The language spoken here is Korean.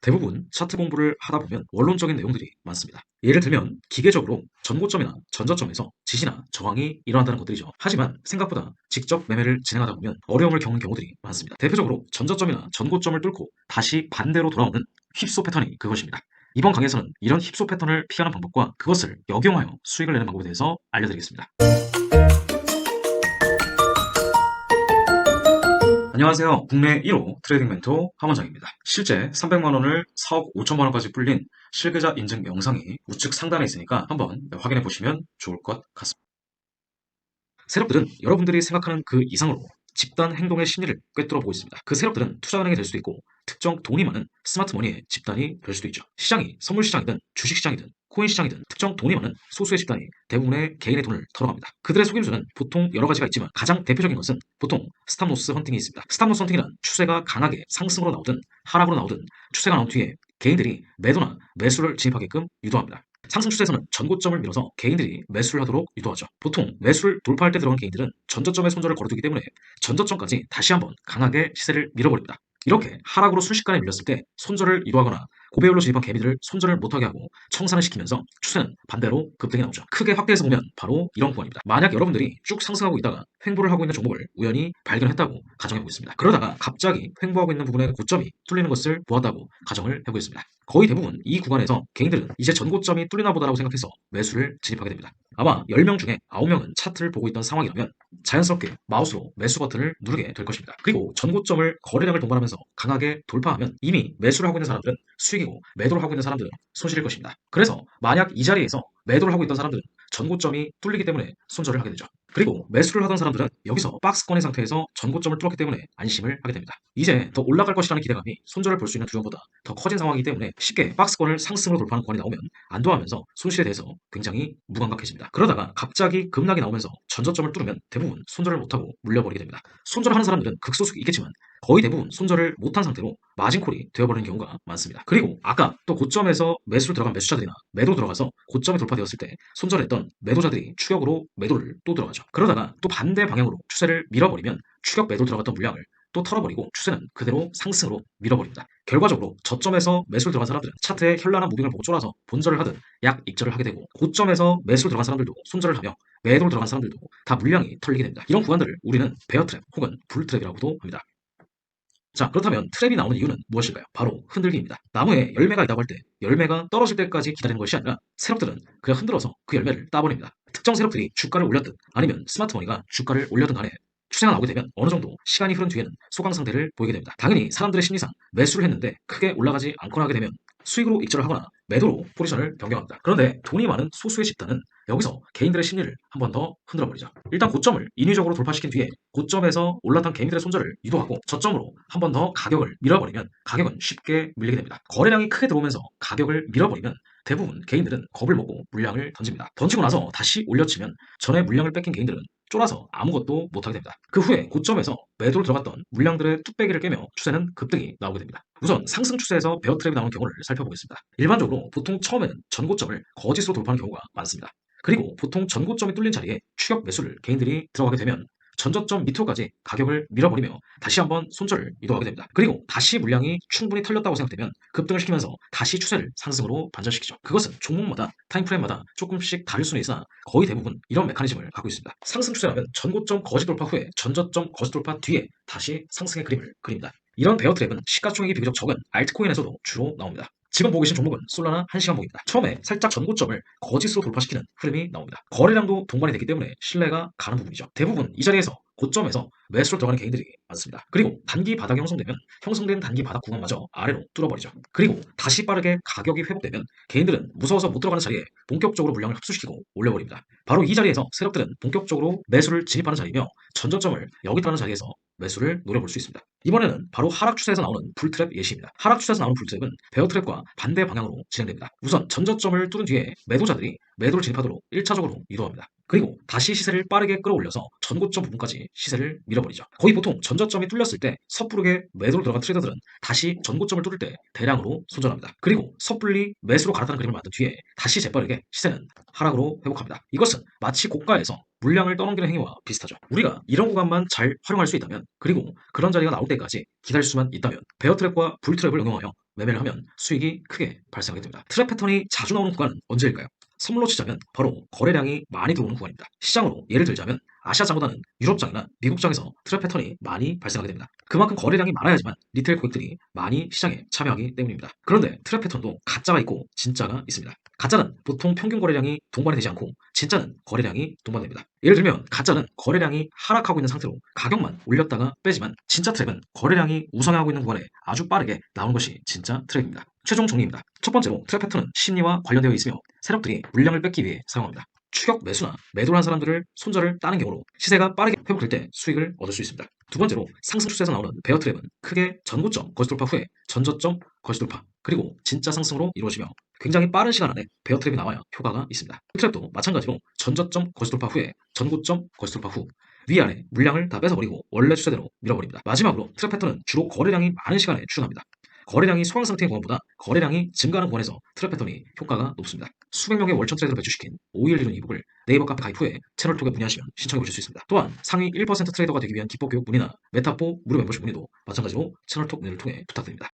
대부분 차트 공부를 하다 보면 원론적인 내용들이 많습니다. 예를 들면 기계적으로 전고점이나 전저점에서 지시나 저항이 일어난다는 것들이죠. 하지만 생각보다 직접 매매를 진행하다 보면 어려움을 겪는 경우들이 많습니다. 대표적으로 전저점이나 전고점을 뚫고 다시 반대로 돌아오는 휩소 패턴이 그것입니다. 이번 강의에서는 이런 휩소 패턴을 피하는 방법과 그것을 역용하여 수익을 내는 방법에 대해서 알려드리겠습니다. 안녕하세요. 국내 1호 트레이딩 멘토 함원장입니다. 실제 300만원을 4억 5천만원까지 불린 실계좌 인증 영상이 우측 상단에 있으니까 한번 확인해 보시면 좋을 것 같습니다. 세력들은 여러분들이 생각하는 그 이상으로 집단 행동의 심리를 꿰뚫어 보고 있습니다. 그 세력들은 투자은행이 될 수도 있고 특정 돈이 많은 스마트머니의 집단이 될 수도 있죠. 시장이 선물시장이든 주식시장이든 코인시장이든 특정 돈이 많은 소수의 집단이 대부분의 개인의 돈을 털어갑니다. 그들의 속임수는 보통 여러 가지가 있지만 가장 대표적인 것은 보통 스탑로스 헌팅이 있습니다. 스탑로스 헌팅이란 추세가 강하게 상승으로 나오든 하락으로 나오든 추세가 나온 뒤에 개인들이 매도나 매수를 진입하게끔 유도합니다. 상승 추세에서는 전고점을 밀어서 개인들이 매수를 하도록 유도하죠. 보통 매수를 돌파할 때 들어간 개인들은 전저점에 손절을 걸어두기 때문에 전저점까지 다시 한번 강하게 시세를 밀어버립니다. 이렇게 하락으로 순식간에 밀렸을 때 손절을 유도하거나 고배율로 진입한 개미들을 손절을 못하게 하고 청산을 시키면서 추세는 반대로 급등이 나오죠. 크게 확대해서 보면 바로 이런 구간입니다. 만약 여러분들이 쭉 상승하고 있다가 횡보를 하고 있는 종목을 우연히 발견했다고 가정해보겠습니다. 그러다가 갑자기 횡보하고 있는 부분의 고점이 뚫리는 것을 보았다고 가정을 해보겠습니다. 거의 대부분 이 구간에서 개인들은 이제 전고점이 뚫리나 보다라고 생각해서 매수를 진입하게 됩니다. 아마 10명 중에 9명은 차트를 보고 있던 상황이라면 자연스럽게 마우스로 매수 버튼을 누르게 될 것입니다. 그리고 전고점을 거래량을 동반하면서 강하게 돌파하면 이미 매수를 하고 있는 사람들은 수익이고 매도를 하고 있는 사람들은 손실일 것입니다. 그래서 만약 이 자리에서 매도를 하고 있던 사람들은 전고점이 뚫리기 때문에 손절을 하게 되죠. 그리고 매수를 하던 사람들은 여기서 박스권의 상태에서 전고점을 뚫었기 때문에 안심을 하게 됩니다. 이제 더 올라갈 것이라는 기대감이 손절을 볼 수 있는 두려움보다 더 커진 상황이기 때문에 쉽게 박스권을 상승으로 돌파하는 구간이 나오면 안도하면서 손실에 대해서 굉장히 무감각해집니다. 그러다가 갑자기 급락이 나오면서 전저점을 뚫으면 대부분 손절을 못하고 물려버리게 됩니다. 손절을 하는 사람들은 극소수 있겠지만 거의 대부분 손절을 못한 상태로 마진콜이 되어버리는 경우가 많습니다. 그리고 아까 또 고점에서 매수로 들어간 매수자들이나 매도 들어가서 고점이 돌파되었을 때 손절했던 매도자들이 추격으로 매도를 또 들어가죠. 그러다가 또 반대 방향으로 추세를 밀어버리면 추격 매도 들어갔던 물량을 또 털어버리고 추세는 그대로 상승으로 밀어버립니다. 결과적으로 저점에서 매수를 들어간 사람들은 차트의 현란한 무빙을 보고 쫄아서 본절을 하든 약익절을 하게 되고 고점에서 매수를 들어간 사람들도 손절을 하며 매도를 들어간 사람들도 다 물량이 털리게 됩니다. 이런 구간들을 우리는 베어트랩 혹은 불트랩이라고도 합니다. 자, 그렇다면 트랩이 나오는 이유는 무엇일까요? 바로 흔들기입니다. 나무에 열매가 있다고 할 때 열매가 떨어질 때까지 기다리는 것이 아니라 세력들은 그냥 흔들어서 그 열매를 따버립니다. 특정 세력들이 주가를 올렸든 아니면 스마트머니가 주가를 올렸든 간에 추세가 나오게 되면 어느 정도 시간이 흐른 뒤에는 소강 상태를 보이게 됩니다. 당연히 사람들의 심리상 매수를 했는데 크게 올라가지 않거나 하게 되면 수익으로 익절을 하거나 매도로 포지션을 변경합니다. 그런데 돈이 많은 소수의 집단은 여기서 개인들의 심리를 한 번 더 흔들어 버리죠. 일단 고점을 인위적으로 돌파시킨 뒤에 고점에서 올랐던 개인들의 손절을 유도하고 저점으로 한 번 더 가격을 밀어버리면 가격은 쉽게 밀리게 됩니다. 거래량이 크게 들어오면서 가격을 밀어버리면 대부분 개인들은 겁을 먹고 물량을 던집니다. 던지고 나서 다시 올려치면 전에 물량을 뺏긴 개인들은 쫄아서 아무것도 못하게 됩니다. 그 후에 고점에서 매도로 들어갔던 물량들의 뚝배기를 깨며 추세는 급등이 나오게 됩니다. 우선 상승 추세에서 베어트랩이 나오는 경우를 살펴보겠습니다. 일반적으로 보통 처음에는 전고점을 거짓으로 돌파하는 경우가 많습니다. 그리고 보통 전고점이 뚫린 자리에 추격 매수를 개인들이 들어가게 되면 전저점 밑으로까지 가격을 밀어버리며 다시 한번 손절을 유도하게 됩니다. 그리고 다시 물량이 충분히 털렸다고 생각되면 급등을 시키면서 다시 추세를 상승으로 반전시키죠. 그것은 종목마다 타임프레임마다 조금씩 다를 수는 있으나 거의 대부분 이런 메커니즘을 갖고 있습니다. 상승 추세라면 전고점 거짓 돌파 후에 전저점 거짓 돌파 뒤에 다시 상승의 그림을 그립니다. 이런 베어트랩은 시가총액이 비교적 적은 알트코인에서도 주로 나옵니다. 지금 보고 계신 종목은 솔라나 한시간목입니다. 처음에 살짝 전고점을 거짓으로 돌파시키는 흐름이 나옵니다. 거래량도 동반이 됐기 때문에 신뢰가 가는 부분이죠. 대부분 이 자리에서 고점에서 매수로 들어가는 개인들이 많습니다. 그리고 단기 바닥이 형성되면 형성된 단기 바닥 구간마저 아래로 뚫어버리죠. 그리고 다시 빠르게 가격이 회복되면 개인들은 무서워서 못 들어가는 자리에 본격적으로 물량을 흡수시키고 올려버립니다. 바로 이 자리에서 세력들은 본격적으로 매수를 진입하는 자리며 전저점을 여기라는 자리에서 매수를 노려볼 수 있습니다. 이번에는 바로 하락 추세에서 나오는 불트랩 예시입니다. 하락 추세에서 나오는 불트랩은 베어트랩과 반대 방향으로 진행됩니다. 우선 전저점을 뚫은 뒤에 매도자들이 매도를 진입하도록 1차적으로 유도합니다. 그리고 다시 시세를 빠르게 끌어올려서 전고점 부분까지 시세를 밀어버리죠. 거의 보통 전저점이 뚫렸을 때 섣부르게 매도로 들어간 트레이더들은 다시 전고점을 뚫을 때 대량으로 손절합니다. 그리고 섣불리 매수로 갈아타는 그림을 만든 뒤에 다시 재빠르게 시세는 하락으로 회복합니다. 이것은 마치 고가에서 물량을 떠넘기는 행위와 비슷하죠. 우리가 이런 구간만 잘 활용할 수 있다면 그리고 그런 자리가 나올 때까지 기다릴 수만 있다면 베어트랩과 불트랩을 응용하여 매매를 하면 수익이 크게 발생하게 됩니다. 트랩 패턴이 자주 나오는 구간은 언제일까요? 선물로 치자면 바로 거래량이 많이 들어오는 구간입니다. 시장으로 예를 들자면 아시아장보다는 유럽장이나 미국장에서 트랩 패턴이 많이 발생하게 됩니다. 그만큼 거래량이 많아야지만 리테일 고객들이 많이 시장에 참여하기 때문입니다. 그런데 트랩 패턴도 가짜가 있고 진짜가 있습니다. 가짜는 보통 평균 거래량이 동반이 되지 않고 진짜는 거래량이 동반됩니다. 예를 들면 가짜는 거래량이 하락하고 있는 상태로 가격만 올렸다가 빼지만 진짜 트랩은 거래량이 우상향하고 있는 구간에 아주 빠르게 나오는 것이 진짜 트랩입니다. 최종 정리입니다. 첫 번째로 트랩 패턴은 심리와 관련되어 있으며 세력들이 물량을 뺏기 위해 사용합니다. 추격 매수나 매도를 한 사람들을 손절을 따는 경우로 시세가 빠르게 회복될 때 수익을 얻을 수 있습니다. 두 번째로 상승 추세에서 나오는 베어 트랩은 크게 전고점 거시 돌파 후에 전저점 거시 돌파 그리고 진짜 상승으로 이루어지며 굉장히 빠른 시간 안에 베어 트랩이 나와야 효과가 있습니다. 트랩도 마찬가지로 전저점 거시 돌파 후에 전고점 거시 돌파 후 위아래 물량을 다 뺏어버리고 원래 추세대로 밀어버립니다. 마지막으로 트랩 패턴은 주로 거래량이 많은 시간에 출현합니다. 거래량이 소강 상태인 구간보다 거래량이 증가하는 구간에서 트랩 패턴이 효과가 높습니다. 수백 명의 월천 트레이더를 배출시킨 5일 이론 이북을 네이버 카페 가입 후에 채널 통해 문의하시면 신청해 보실 수 있습니다. 또한 상위 1% 트레이더가 되기 위한 기법 교육 문의나 메타포 무료 멤버십 문의도 마찬가지로 채널 톡 문의를 통해 부탁드립니다.